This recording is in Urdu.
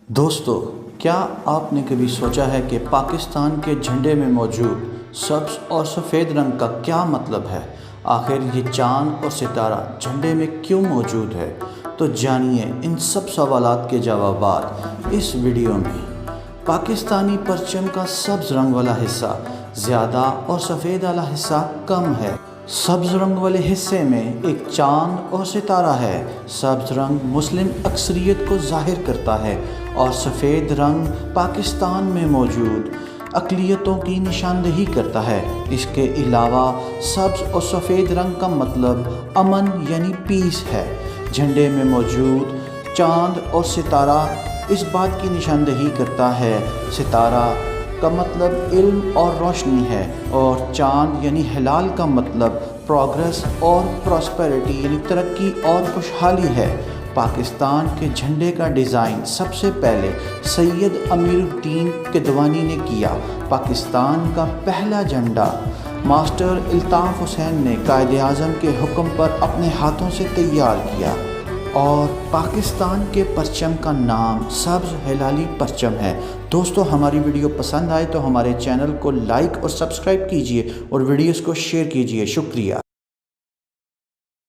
دوستو، کیا آپ نے کبھی سوچا ہے کہ پاکستان کے جھنڈے میں موجود سبز اور سفید رنگ کا کیا مطلب ہے؟ آخر یہ چاند اور ستارہ جھنڈے میں کیوں موجود ہے؟ تو جانیے ان سب سوالات کے جوابات اس ویڈیو میں۔ پاکستانی پرچم کا سبز رنگ والا حصہ زیادہ اور سفید والا حصہ کم ہے۔ سبز رنگ والے حصے میں ایک چاند اور ستارہ ہے۔ سبز رنگ مسلم اکثریت کو ظاہر کرتا ہے اور سفید رنگ پاکستان میں موجود اقلیتوں کی نشاندہی کرتا ہے۔ اس کے علاوہ سبز اور سفید رنگ کا مطلب امن یعنی پیس ہے۔ جھنڈے میں موجود چاند اور ستارہ اس بات کی نشاندہی کرتا ہے۔ ستارہ کا مطلب علم اور روشنی ہے اور چاند یعنی ہلال کا مطلب پروگریس اور پراسپیرٹی یعنی ترقی اور خوشحالی ہے۔ پاکستان کے جھنڈے کا ڈیزائن سب سے پہلے سید امیر الدین کدوانی نے کیا۔ پاکستان کا پہلا جھنڈا ماسٹر الطاف حسین نے قائد اعظم کے حکم پر اپنے ہاتھوں سے تیار کیا اور پاکستان کے پرچم کا نام سبز ہلالی پرچم ہے۔ دوستو، ہماری ویڈیو پسند آئے تو ہمارے چینل کو لائک اور سبسکرائب کیجیے اور ویڈیوز کو شیئر کیجیے۔ شکریہ۔